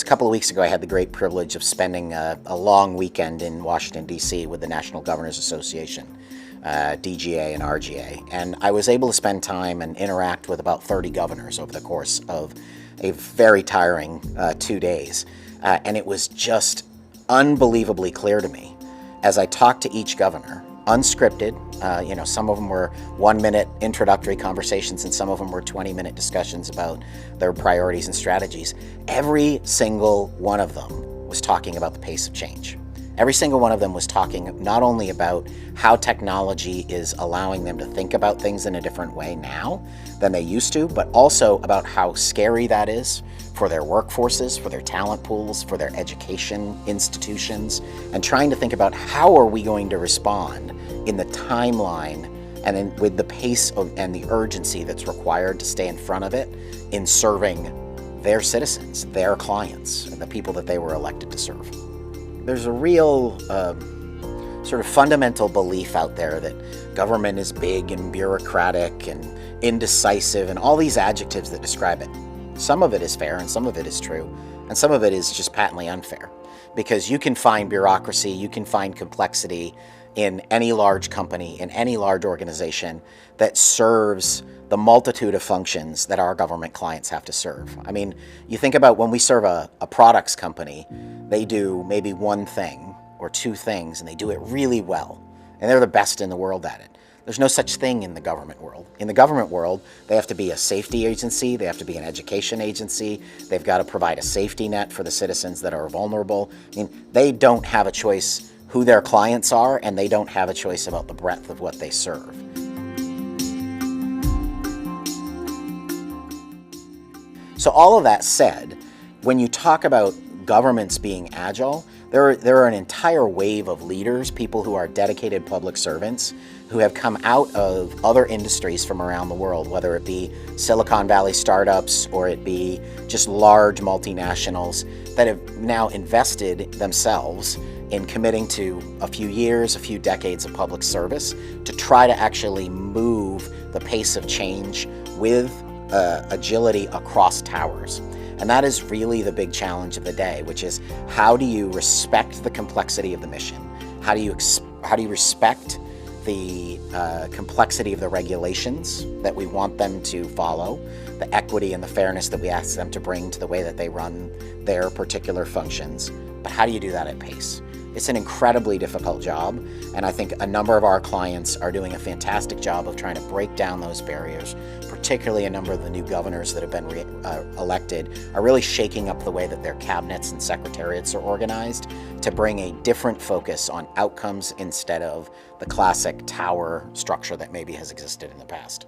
couple of weeks ago, I had the great privilege of spending a long weekend in Washington, D.C. with the National Governors Association, DGA and RGA. And I was able to spend time and interact with about 30 governors over the course of a very tiring 2 days. And it was just unbelievably clear to me as I talked to each governor, unscripted, some of them were 1-minute introductory conversations and some of them were 20-minute discussions about their priorities and strategies. Every single one of them was talking about the pace of change. Every single one of them was talking not only about how technology is allowing them to think about things in a different way now than they used to, but also about how scary that is for their workforces, for their talent pools, for their education institutions, and trying to think about how are we going to respond in the timeline and with the pace and the urgency that's required to stay in front of it in serving their citizens, their clients, and the people that they were elected to serve. There's a real sort of fundamental belief out there that government is big and bureaucratic and indecisive and all these adjectives that describe it. Some of it is fair and some of it is true, and some of it is just patently unfair. Because you can find bureaucracy, you can find complexity in any large company, in any large organization that serves the multitude of functions that our government clients have to serve. I mean, you think about when we serve a products company, they do maybe one thing or two things and they do it really well. And they're the best in the world at it. There's no such thing in the government world. In the government world, they have to be a safety agency, they have to be an education agency, they've got to provide a safety net for the citizens that are vulnerable. I mean, they don't have a choice who their clients are, and they don't have a choice about the breadth of what they serve. So all of that said, when you talk about governments being agile, there are an entire wave of leaders, people who are dedicated public servants, who have come out of other industries from around the world, whether it be Silicon Valley startups or it be just large multinationals that have now invested themselves in committing to a few years, a few decades of public service to try to actually move the pace of change with agility across towers. And that is really the big challenge of the day, which is how do you respect the complexity of the mission? How do you respect the complexity of the regulations that we want them to follow, the equity and the fairness that we ask them to bring to the way that they run their particular functions? But how do you do that at pace? It's an incredibly difficult job, and I think a number of our clients are doing a fantastic job of trying to break down those barriers. Particularly a number of the new governors that have been elected are really shaking up the way that their cabinets and secretariats are organized to bring a different focus on outcomes instead of the classic tower structure that maybe has existed in the past.